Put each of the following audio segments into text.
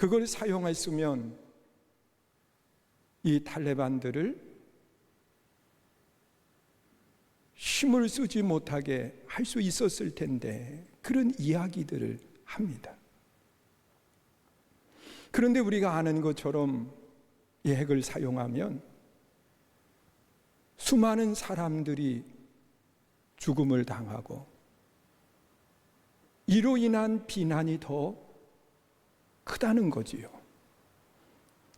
그걸 사용했으면 이 탈레반들을 힘을 쓰지 못하게 할 수 있었을 텐데, 그런 이야기들을 합니다. 그런데 우리가 아는 것처럼 이 핵을 사용하면 수많은 사람들이 죽음을 당하고 이로 인한 비난이 더 크다는 거지요.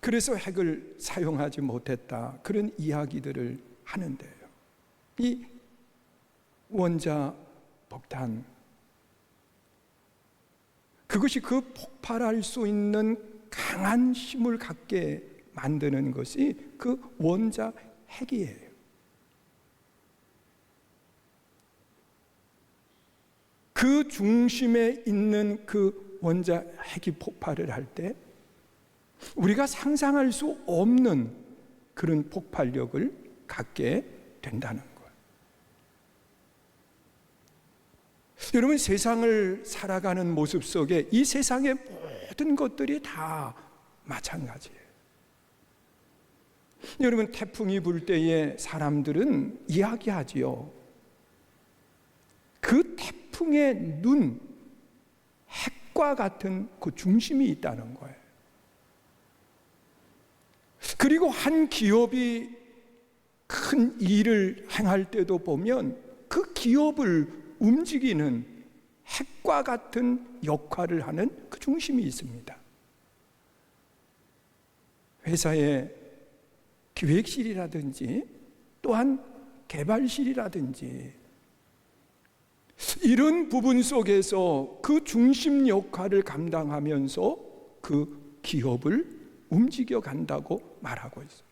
그래서 핵을 사용하지 못했다, 그런 이야기들을 하는데요. 이 원자 폭탄, 그것이 그 폭발할 수 있는 강한 힘을 갖게 만드는 것이 그 원자 핵이에요. 그 중심에 있는 그 원자 핵이 폭발을 할 때 우리가 상상할 수 없는 그런 폭발력을 갖게 된다는 거예요. 여러분, 세상을 살아가는 모습 속에 이 세상의 모든 것들이 다 마찬가지예요. 여러분, 태풍이 불 때에 사람들은 이야기하지요. 그 태풍의 눈, 핵과 같은 그 중심이 있다는 거예요. 그리고 한 기업이 큰 일을 행할 때도 보면 그 기업을 움직이는 핵과 같은 역할을 하는 그 중심이 있습니다. 회사의 기획실이라든지 또한 개발실이라든지 이런 부분 속에서 그 중심 역할을 감당하면서 그 기업을 움직여 간다고 말하고 있어요.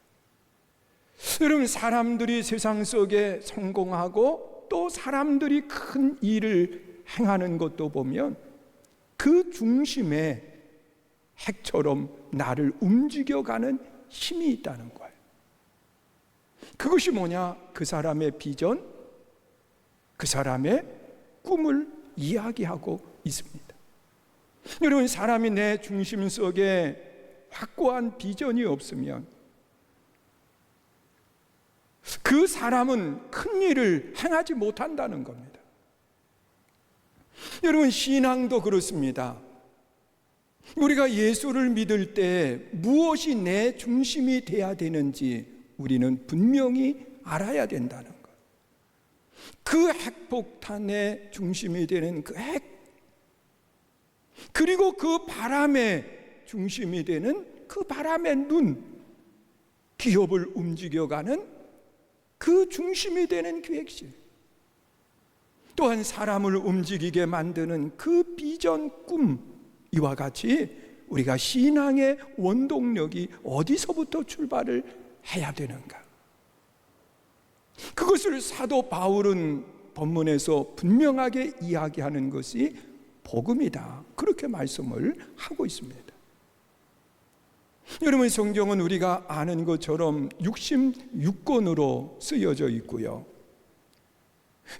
여러분, 사람들이 세상 속에 성공하고 또 사람들이 큰 일을 행하는 것도 보면 그 중심에 핵처럼 나를 움직여가는 힘이 있다는 거예요. 그것이 뭐냐? 그 사람의 비전, 그 사람의 꿈을 이야기하고 있습니다. 여러분, 사람이 내 중심 속에 확고한 비전이 없으면 그 사람은 큰 일을 행하지 못한다는 겁니다. 여러분, 신앙도 그렇습니다. 우리가 예수를 믿을 때 무엇이 내 중심이 돼야 되는지 우리는 분명히 알아야 된다는 것. 그 핵폭탄의 중심이 되는 그 핵, 그리고 그 바람의 중심이 되는 그 바람의 눈, 기업을 움직여가는 그 중심이 되는 기획실, 또한 사람을 움직이게 만드는 그 비전, 꿈, 이와 같이 우리가 신앙의 원동력이 어디서부터 출발을 해야 되는가? 그것을 사도 바울은 본문에서 분명하게 이야기하는 것이 복음이다, 그렇게 말씀을 하고 있습니다. 여러분, 성경은 우리가 아는 것처럼 66권으로 쓰여져 있고요.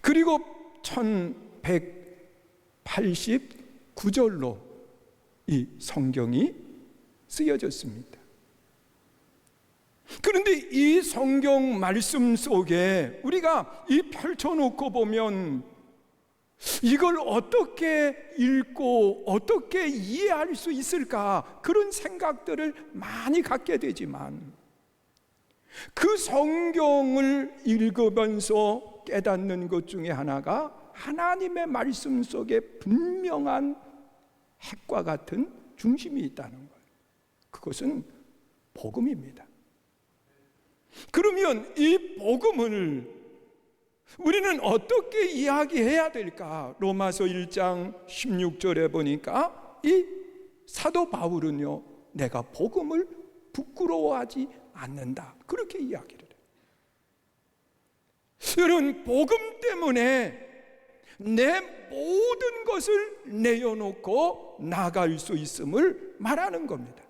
그리고 1189절로 이 성경이 쓰여졌습니다. 그런데 이 성경 말씀 속에 우리가 이 펼쳐놓고 보면 이걸 어떻게 읽고 어떻게 이해할 수 있을까, 그런 생각들을 많이 갖게 되지만 그 성경을 읽으면서 깨닫는 것 중에 하나가 하나님의 말씀 속에 분명한 핵과 같은 중심이 있다는 거예요. 그것은 복음입니다. 그러면 이 복음을 우리는 어떻게 이야기해야 될까? 로마서 1장 16절에 보니까 이 사도 바울은요, 내가 복음을 부끄러워하지 않는다, 그렇게 이야기를 해요. 여러분, 복음 때문에 내 모든 것을 내어놓고 나갈 수 있음을 말하는 겁니다.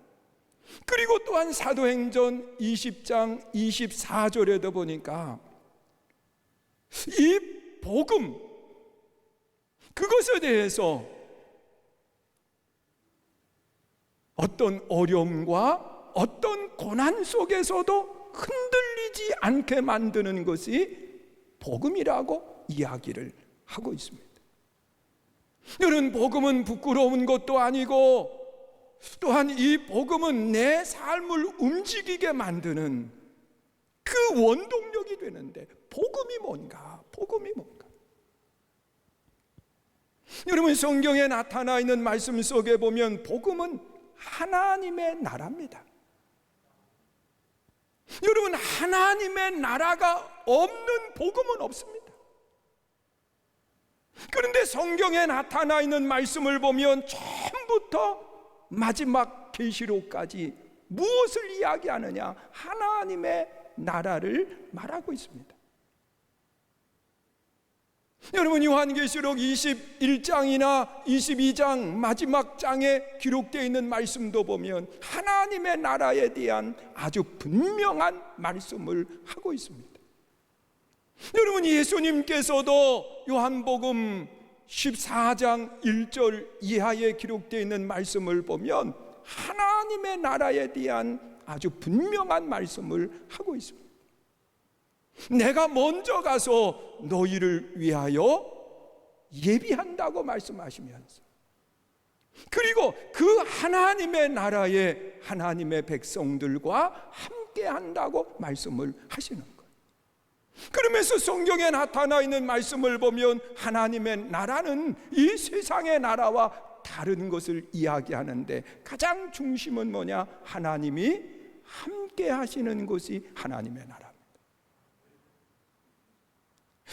그리고 또한 사도행전 20장 24절에도 보니까 이 복음, 그것에 대해서 어떤 어려움과 어떤 고난 속에서도 흔들리지 않게 만드는 것이 복음이라고 이야기를 하고 있습니다. 여러분, 복음은 부끄러운 것도 아니고 또한 이 복음은 내 삶을 움직이게 만드는 그 원동력이 되는데, 복음이 뭔가? 복음이 뭔가? 여러분, 성경에 나타나 있는 말씀 속에 보면 복음은 하나님의 나라입니다. 여러분, 하나님의 나라가 없는 복음은 없습니다. 그런데 성경에 나타나 있는 말씀을 보면 처음부터 마지막 계시록까지 무엇을 이야기하느냐? 하나님의 나라를 말하고 있습니다. 여러분, 요한계시록 21장이나 22장 마지막 장에 기록되어 있는 말씀도 보면 하나님의 나라에 대한 아주 분명한 말씀을 하고 있습니다. 여러분, 예수님께서도 요한복음 14장 1절 이하에 기록되어 있는 말씀을 보면 하나님의 나라에 대한 아주 분명한 말씀을 하고 있습니다. 내가 먼저 가서 너희를 위하여 예비한다고 말씀하시면서, 그리고 그 하나님의 나라에 하나님의 백성들과 함께 한다고 말씀을 하시는 거예요. 그러면서 성경에 나타나 있는 말씀을 보면 하나님의 나라는 이 세상의 나라와 다른 것을 이야기하는데, 가장 중심은 뭐냐? 하나님이 함께 하시는 것이 하나님의 나라입니다.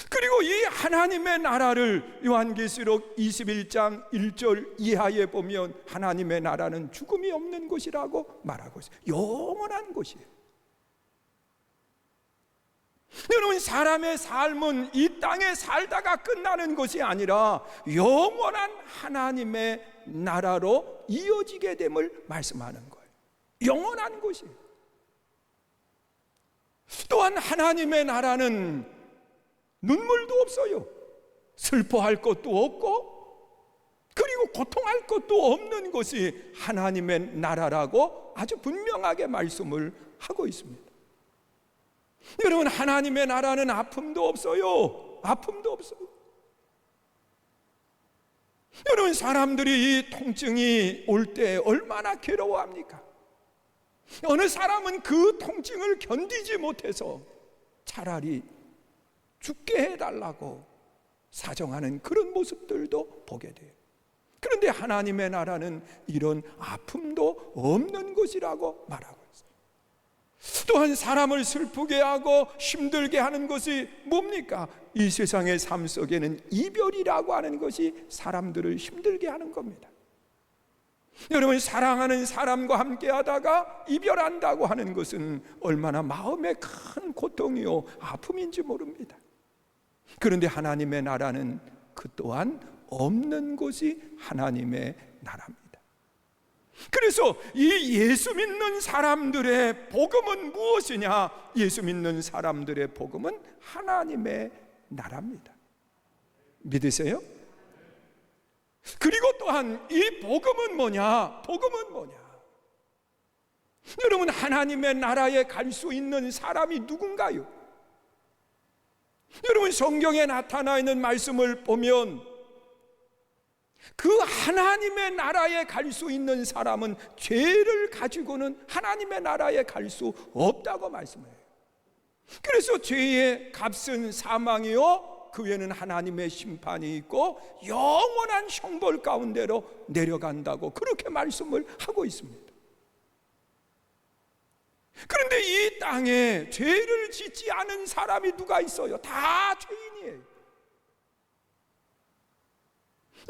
그리고 이 하나님의 나라를 요한계시록 21장 1절 이하에 보면 하나님의 나라는 죽음이 없는 곳이라고 말하고 있어요. 영원한 곳이에요. 여러분, 사람의 삶은 이 땅에 살다가 끝나는 것이 아니라 영원한 하나님의 나라로 이어지게 됨을 말씀하는 거예요. 영원한 곳이에요. 또한 하나님의 나라는 눈물도 없어요. 슬퍼할 것도 없고, 그리고 고통할 것도 없는 것이 하나님의 나라라고 아주 분명하게 말씀을 하고 있습니다. 여러분, 하나님의 나라는 아픔도 없어요. 아픔도 없어요. 여러분, 사람들이 이 통증이 올 때 얼마나 괴로워합니까? 어느 사람은 그 통증을 견디지 못해서 차라리 죽게 해달라고 사정하는 그런 모습들도 보게 돼요. 그런데 하나님의 나라는 이런 아픔도 없는 것이라고 말하고 있어요. 또한 사람을 슬프게 하고 힘들게 하는 것이 뭡니까? 이 세상의 삶 속에는 이별이라고 하는 것이 사람들을 힘들게 하는 겁니다. 여러분, 사랑하는 사람과 함께 하다가 이별한다고 하는 것은 얼마나 마음에 큰 고통이요 아픔인지 모릅니다. 그런데 하나님의 나라는 그 또한 없는 것이 하나님의 나라입니다. 그래서 이 예수 믿는 사람들의 복음은 무엇이냐? 예수 믿는 사람들의 복음은 하나님의 나라입니다. 믿으세요? 그리고 또한 이 복음은 뭐냐? 복음은 뭐냐? 여러분, 하나님의 나라에 갈 수 있는 사람이 누군가요? 여러분, 성경에 나타나 있는 말씀을 보면 그 하나님의 나라에 갈 수 있는 사람은 죄를 가지고는 하나님의 나라에 갈 수 없다고 말씀해요. 그래서 죄의 값은 사망이요, 그 외에는 하나님의 심판이 있고 영원한 형벌 가운데로 내려간다고 그렇게 말씀을 하고 있습니다. 그런데 이 땅에 죄를 짓지 않은 사람이 누가 있어요? 다 죄인이에요.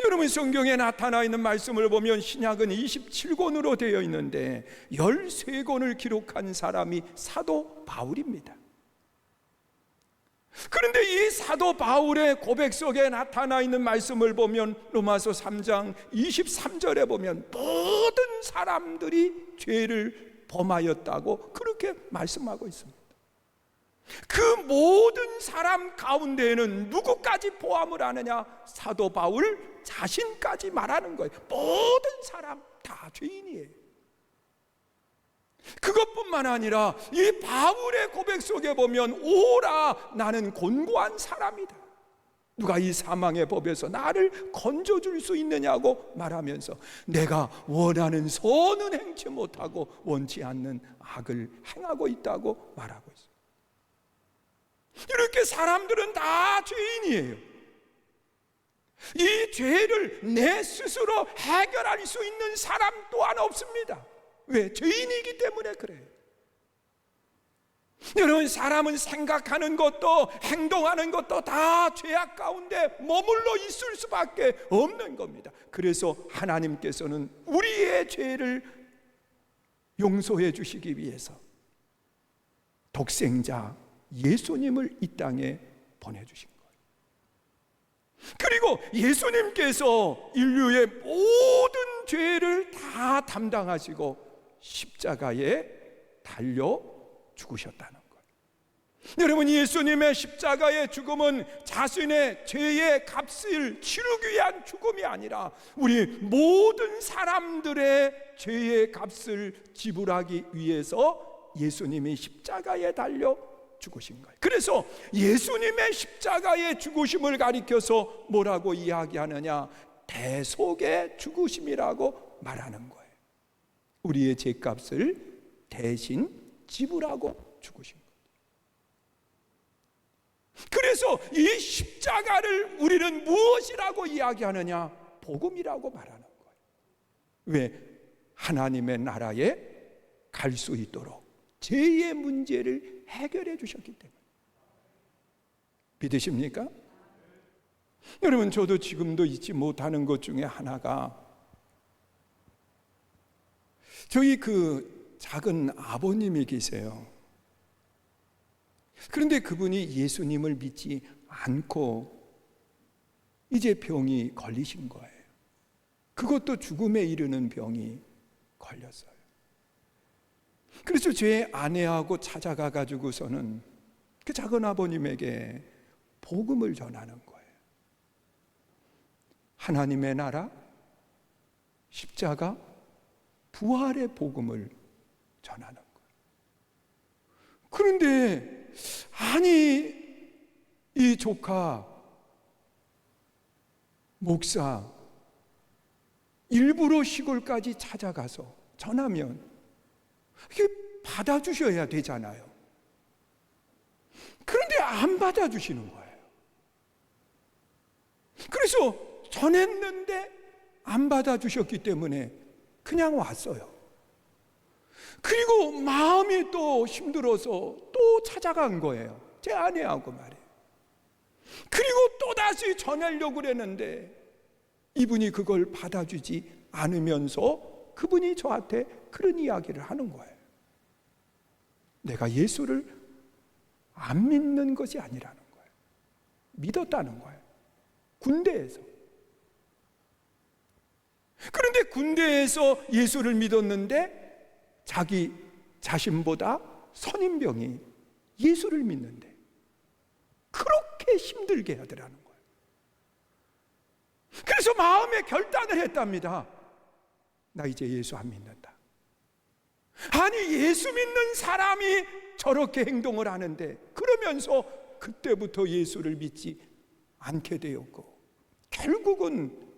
여러분, 성경에 나타나 있는 말씀을 보면 신약은 27권으로 되어 있는데 13권을 기록한 사람이 사도 바울입니다. 그런데 이 사도 바울의 고백 속에 나타나 있는 말씀을 보면 로마서 3장 23절에 보면 모든 사람들이 죄를 범하였다고 그렇게 말씀하고 있습니다. 그 모든 사람 가운데에는 누구까지 포함을 하느냐? 사도 바울 자신까지 말하는 거예요. 모든 사람 다 죄인이에요. 그것뿐만 아니라 이 바울의 고백 속에 보면 오라, 나는 곤고한 사람이다. 누가 이 사망의 법에서 나를 건져줄 수 있느냐고 말하면서 내가 원하는 선은 행치 못하고 원치 않는 악을 행하고 있다고 말하고 있어요. 이렇게 사람들은 다 죄인이에요. 이 죄를 내 스스로 해결할 수 있는 사람 또한 없습니다. 왜? 죄인이기 때문에 그래요. 여러분, 사람은 생각하는 것도 행동하는 것도 다 죄악 가운데 머물러 있을 수밖에 없는 겁니다. 그래서 하나님께서는 우리의 죄를 용서해 주시기 위해서 독생자 예수님을 이 땅에 보내주신 거예요. 그리고 예수님께서 인류의 모든 죄를 다 담당하시고 십자가에 달려 죽으셨다는 거예요. 여러분, 예수님의 십자가의 죽음은 자신의 죄의 값을 치르기 위한 죽음이 아니라 우리 모든 사람들의 죄의 값을 지불하기 위해서 예수님이 십자가에 달려 죽으신 거예요. 그래서 예수님의 십자가의 죽으심을 가리켜서 뭐라고 이야기하느냐? 대속의 죽으심이라고 말하는 거예요. 우리의 죄값을 대신 지불하고 죽으신 거예요. 그래서 이 십자가를 우리는 무엇이라고 이야기하느냐? 복음이라고 말하는 거예요. 왜? 하나님의 나라에 갈 수 있도록 죄의 문제를 해결해 주셨기 때문에. 믿으십니까? 여러분, 저도 지금도 잊지 못하는 것 중에 하나가 저희 그 작은 아버님이 계세요. 그런데 그분이 예수님을 믿지 않고 이제 병이 걸리신 거예요. 그것도 죽음에 이르는 병이 걸렸어요. 그래서 제 아내하고 찾아가 가지고서는 그 작은 아버님에게 복음을 전하는 거예요. 하나님의 나라, 십자가, 부활의 복음을 전하는 거예요. 그런데 아니, 이 조카 목사 일부러 시골까지 찾아가서 전하면 이게 받아주셔야 되잖아요. 그런데 안 받아주시는 거예요. 그래서 전했는데 안 받아주셨기 때문에 그냥 왔어요. 그리고 마음이 또 힘들어서 또 찾아간 거예요. 제 아내하고 말이에요. 그리고 또다시 전하려고 그랬는데 이분이 그걸 받아주지 않으면서 그분이 저한테 그런 이야기를 하는 거예요. 내가 예수를 안 믿는 것이 아니라는 거예요. 믿었다는 거예요. 군대에서. 그런데 군대에서 예수를 믿었는데 자기 자신보다 선임병이 예수를 믿는데 그렇게 힘들게 하더라는 거예요. 그래서 마음에 결단을 했답니다. 나 이제 예수 안 믿는다. 아니, 예수 믿는 사람이 저렇게 행동을 하는데 그러면서 그때부터 예수를 믿지 않게 되었고, 결국은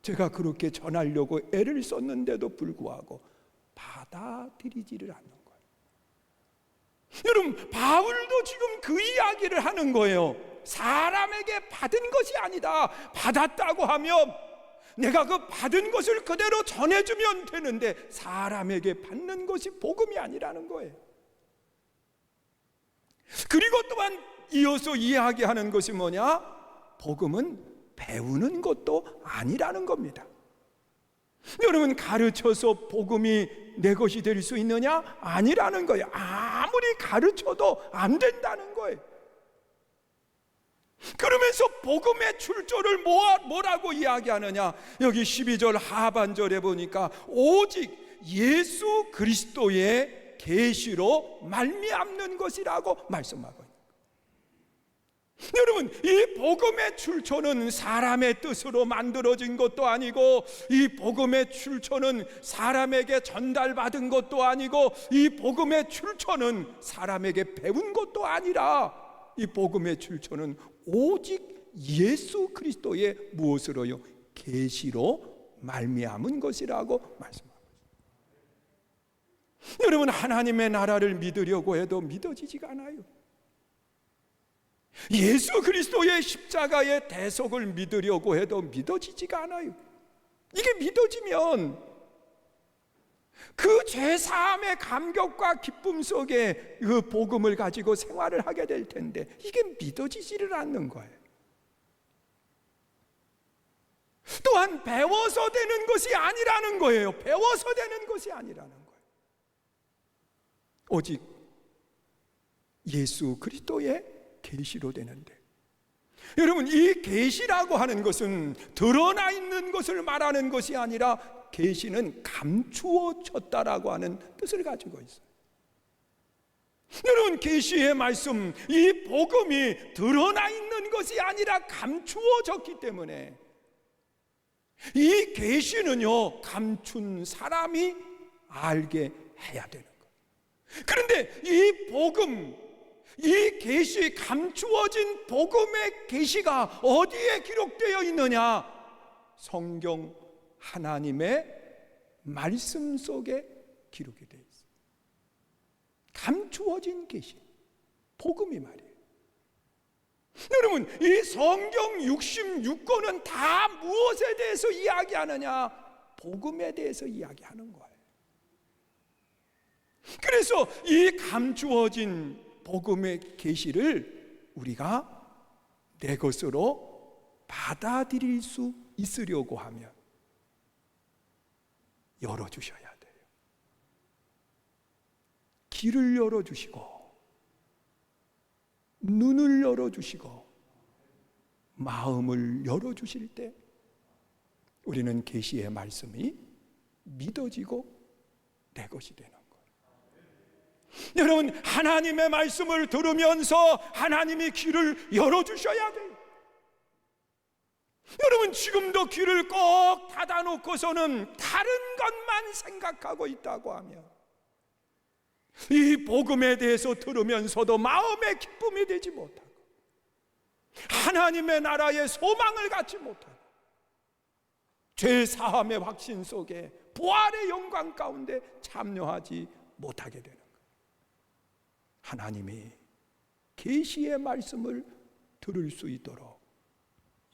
제가 그렇게 전하려고 애를 썼는데도 불구하고 받아들이지를 않는 거예요. 여러분, 바울도 지금 그 이야기를 하는 거예요. 사람에게 받은 것이 아니다. 받았다고 하면 내가 그 받은 것을 그대로 전해주면 되는데 사람에게 받는 것이 복음이 아니라는 거예요. 그리고 또한 이어서 이야기하는 것이 뭐냐? 복음은 배우는 것도 아니라는 겁니다. 여러분, 가르쳐서 복음이 내 것이 될 수 있느냐? 아니라는 거예요. 아무리 가르쳐도 안 된다는 거예요. 그러면서 복음의 출처를 뭐라고 이야기하느냐? 여기 12절 하반절에 보니까 오직 예수 그리스도의 계시로 말미암는 것이라고 말씀하고 있는 거예요. 여러분, 이 복음의 출처는 사람의 뜻으로 만들어진 것도 아니고, 이 복음의 출처는 사람에게 전달받은 것도 아니고, 이 복음의 출처는 사람에게 배운 것도 아니라, 이 복음의 출처는 오직 예수 그리스도의 무엇으로요? 계시로 말미암은 것이라고 말씀합니다. 여러분, 하나님의 나라를 믿으려고 해도 믿어지지가 않아요. 예수 그리스도의 십자가의 대속을 믿으려고 해도 믿어지지가 않아요. 이게 믿어지면 그 죄사함의 감격과 기쁨 속에 그 복음을 가지고 생활을 하게 될 텐데, 이게 믿어지지를 않는 거예요. 또한 배워서 되는 것이 아니라는 거예요. 배워서 되는 것이 아니라는 거예요. 오직 예수 그리스도의 계시로 되는데, 여러분, 이 계시라고 하는 것은 드러나 있는 것을 말하는 것이 아니라 계시는 감추어졌다라고 하는 뜻을 가지고 있어요. 여러분, 계시의 말씀, 이 복음이 드러나 있는 것이 아니라 감추어졌기 때문에 이 계시는요, 감춘 사람이 알게 해야 되는 거예요. 그런데 이 복음, 이 계시, 감추어진 복음의 계시가 어디에 기록되어 있느냐? 성경 하나님의 말씀 속에 기록이 되어 있어요. 감추어진 계시, 복음이 말이에요. 여러분, 이 성경 66권은 다 무엇에 대해서 이야기하느냐? 복음에 대해서 이야기하는 거예요. 그래서 이 감추어진 복음의 계시를 우리가 내 것으로 받아들일 수 있으려고 하면 열어주셔야 돼요. 길을 열어주시고, 눈을 열어주시고, 마음을 열어주실 때 우리는 계시의 말씀이 믿어지고 내 것이 되는 거예요. 여러분, 하나님의 말씀을 들으면서 하나님이 길을 열어주셔야 돼요. 여러분, 지금도 길을 꼭 닫아놓고서는 다른 것만 생각하고 있다고 하면 이 복음에 대해서 들으면서도 마음의 기쁨이 되지 못하고 하나님의 나라의 소망을 갖지 못하고 죄 사함의 확신 속에 부활의 영광 가운데 참여하지 못하게 되는 거예요. 하나님이 계시의 말씀을 들을 수 있도록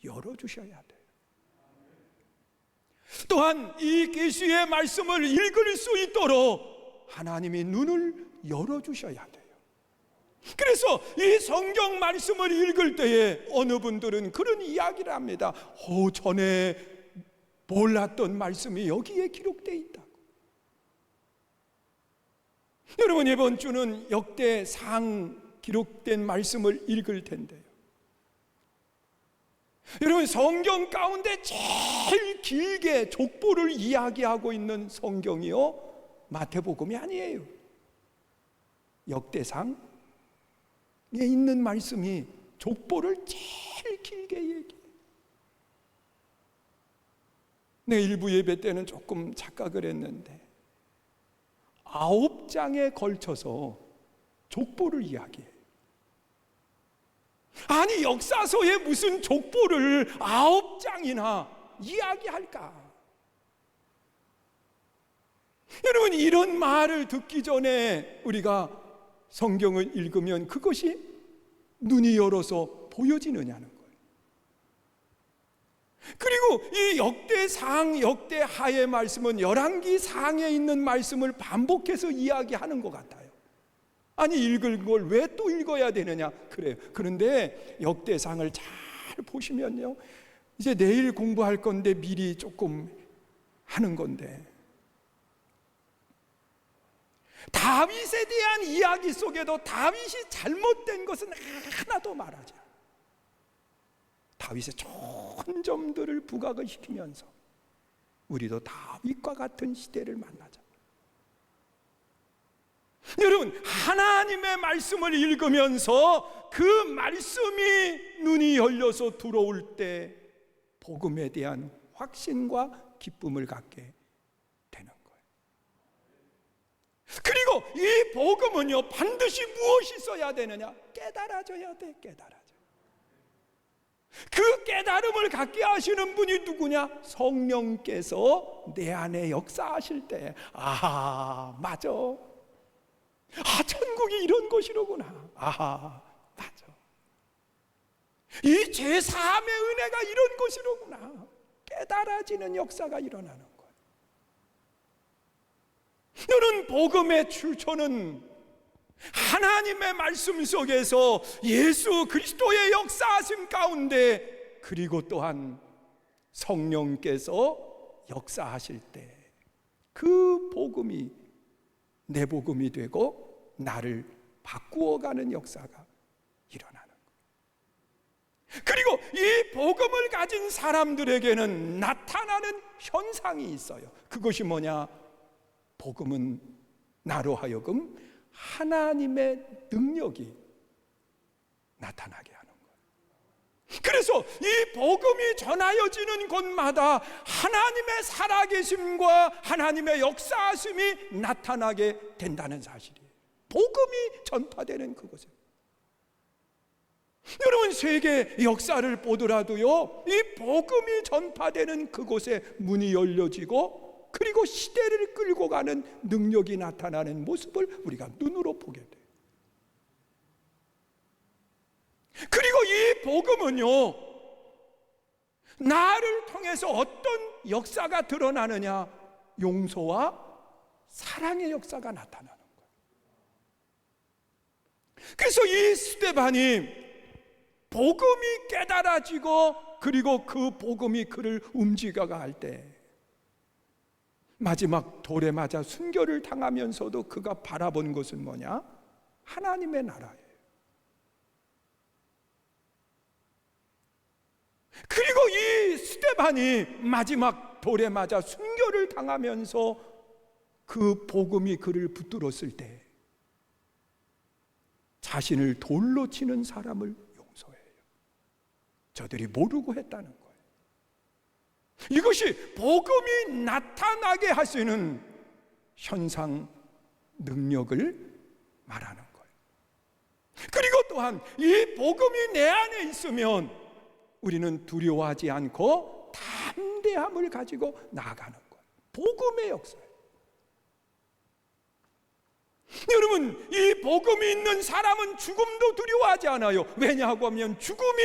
열어주셔야 돼요. 또한 이 계시의 말씀을 읽을 수 있도록 하나님이 눈을 열어주셔야 돼요. 그래서 이 성경 말씀을 읽을 때에 어느 분들은 그런 이야기를 합니다. 전에 몰랐던 말씀이 여기에 기록되어 있다고. 여러분, 이번 주는 역대상 기록된 말씀을 읽을 텐데요, 여러분, 성경 가운데 제일 길게 족보를 이야기하고 있는 성경이요, 마태복음이 아니에요. 역대상에 있는 말씀이 족보를 제일 길게 얘기해요. 내 일부 예배 때는 조금 착각을 했는데 9장에 걸쳐서 족보를 이야기해요. 아니, 역사서에 무슨 족보를 9장이나 이야기할까? 여러분, 이런 말을 듣기 전에 우리가 성경을 읽으면 그것이 눈이 열어서 보여지느냐는 거예요. 그리고 이 역대상, 역대하의 말씀은 열왕기 상에 있는 말씀을 반복해서 이야기하는 것 같아요. 아니, 읽을 걸 왜 또 읽어야 되느냐? 그래요. 그런데 역대상을 잘 보시면요, 이제 내일 공부할 건데 미리 조금 하는 건데, 다윗에 대한 이야기 속에도 다윗이 잘못된 것은 하나도 말하지 않아요. 다윗의 좋은 점들을 부각을 시키면서 우리도 다윗과 같은 시대를 만나자. 여러분, 하나님의 말씀을 읽으면서 그 말씀이 눈이 열려서 들어올 때 복음에 대한 확신과 기쁨을 갖게 되는 거예요. 그리고 이 복음은요, 반드시 무엇이 있어야 되느냐? 깨달아져야 돼. 깨달아져. 그 깨달음을 갖게 하시는 분이 누구냐? 성령께서 내 안에 역사하실 때, 아, 맞아. 아, 천국이 이런 곳이로구나. 아, 맞아. 이 제3의 은혜가 이런 것이로구나. 깨달아지는 역사가 일어나는 거예요. 너는 복음의 출처는 하나님의 말씀 속에서 예수 그리스도의 역사하심 가운데, 그리고 또한 성령께서 역사하실 때 그 복음이 내 복음이 되고 나를 바꾸어가는 역사가 일어나는 거예요. 그리고 이 복음을 가진 사람들에게는 나타나는 현상이 있어요. 그것이 뭐냐? 복음은 나로 하여금 하나님의 능력이 나타나게 하는 거예요. 그래서 이 복음이 전하여지는 곳마다 하나님의 살아계심과 하나님의 역사하심이 나타나게 된다는 사실이에요. 복음이 전파되는 그곳에. 여러분, 세계 역사를 보더라도요, 이 복음이 전파되는 그곳에 문이 열려지고, 그리고 시대를 끌고 가는 능력이 나타나는 모습을 우리가 눈으로 보게 돼요. 그리고 이 복음은요, 나를 통해서 어떤 역사가 드러나느냐? 용서와 사랑의 역사가 나타나는 거예요. 그래서 이 스데반이 복음이 깨달아지고, 그리고 그 복음이 그를 움직여가 할 때, 마지막 돌에 맞아 순교를 당하면서도 그가 바라본 것은 뭐냐? 하나님의 나라예요. 그리고 이 스데반이 마지막 돌에 맞아 순교를 당하면서 그 복음이 그를 붙들었을 때 자신을 돌로 치는 사람을 용서해요. 저들이 모르고 했다는 거예요. 이것이 복음이 나타나게 하시는 현상, 능력을 말하는 거예요. 그리고 또한 이 복음이 내 안에 있으면 우리는 두려워하지 않고 담대함을 가지고 나아가는 거예요. 복음의 역사예요. 여러분, 이 복음이 있는 사람은 죽음도 두려워하지 않아요. 왜냐하고 하면 죽음이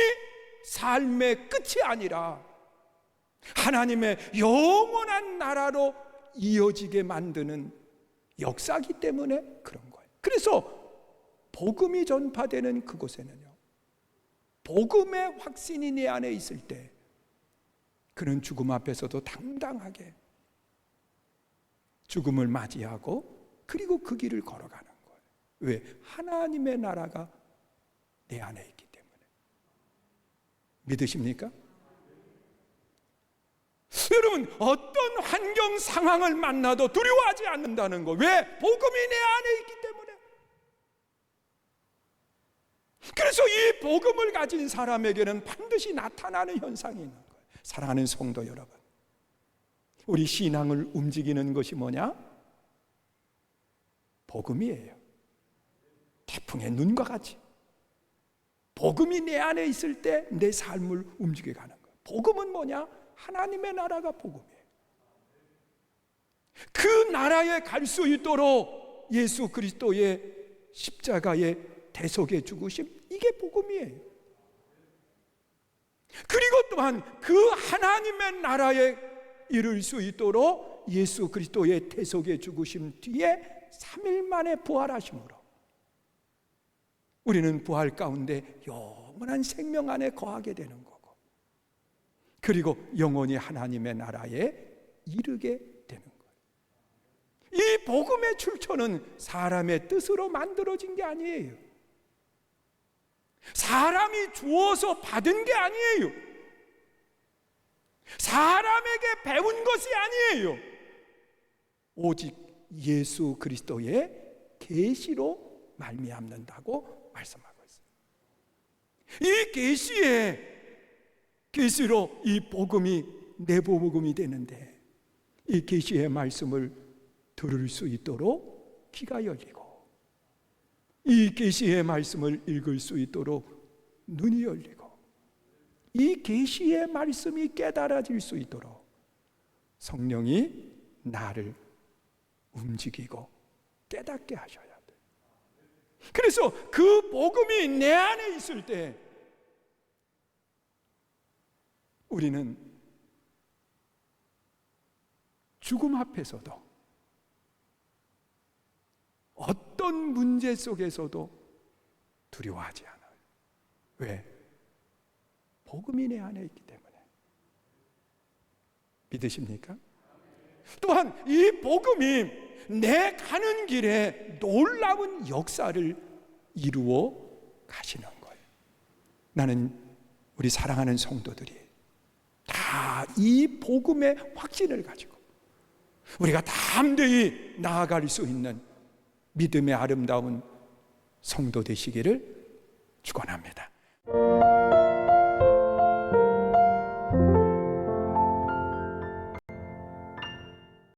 삶의 끝이 아니라 하나님의 영원한 나라로 이어지게 만드는 역사이기 때문에 그런 거예요. 그래서 복음이 전파되는 그곳에는요, 복음의 확신이 내 안에 있을 때 그는 죽음 앞에서도 당당하게 죽음을 맞이하고 그리고 그 길을 걸어가는 거예요. 왜? 하나님의 나라가 내 안에 있기 때문에. 믿으십니까? 여러분, 어떤 환경 상황을 만나도 두려워하지 않는다는 거. 왜? 복음이 내 안에 있기 때문에. 그래서 이 복음을 가진 사람에게는 반드시 나타나는 현상이 있는 거예요. 사랑하는 성도 여러분, 우리 신앙을 움직이는 것이 뭐냐? 복음이에요. 태풍의 눈과 같이 복음이 내 안에 있을 때 내 삶을 움직여가는 거예요. 복음은 뭐냐? 하나님의 나라가 복음이에요. 그 나라에 갈 수 있도록 예수 그리스도의 십자가의 대속의 죽으심, 이게 복음이에요. 그리고 또한 그 하나님의 나라에 이를 수 있도록 예수 그리스도의 대속의 죽으심 뒤에 3일 만에 부활하심으로 우리는 부활 가운데 영원한 생명 안에 거하게 되는 거고, 그리고 영원히 하나님의 나라에 이르게 되는 거예요. 이 복음의 출처는 사람의 뜻으로 만들어진 게 아니에요. 사람이 주어서 받은 게 아니에요. 사람에게 배운 것이 아니에요. 오직 예수 그리스도의 계시로 말미암는다고 말씀하고 있어요. 이 계시로 이 복음이 내 복음이 되는데, 이 계시의 말씀을 들을 수 있도록 귀가 열리고, 이 계시의 말씀을 읽을 수 있도록 눈이 열리고, 이 계시의 말씀이 깨달아질 수 있도록 성령이 나를 움직이고 깨닫게 하셔야 돼요. 그래서 그 복음이 내 안에 있을 때 우리는 죽음 앞에서도, 어떤 문제 속에서도 두려워하지 않아요. 왜? 복음이 내 안에 있기 때문에. 믿으십니까? 또한 이 복음이 내 가는 길에 놀라운 역사를 이루어 가시는 거예요. 나는, 우리 사랑하는 성도들이 다 이 복음의 확신을 가지고 우리가 담대히 나아갈 수 있는 믿음의 아름다운 성도 되시기를 축원합니다.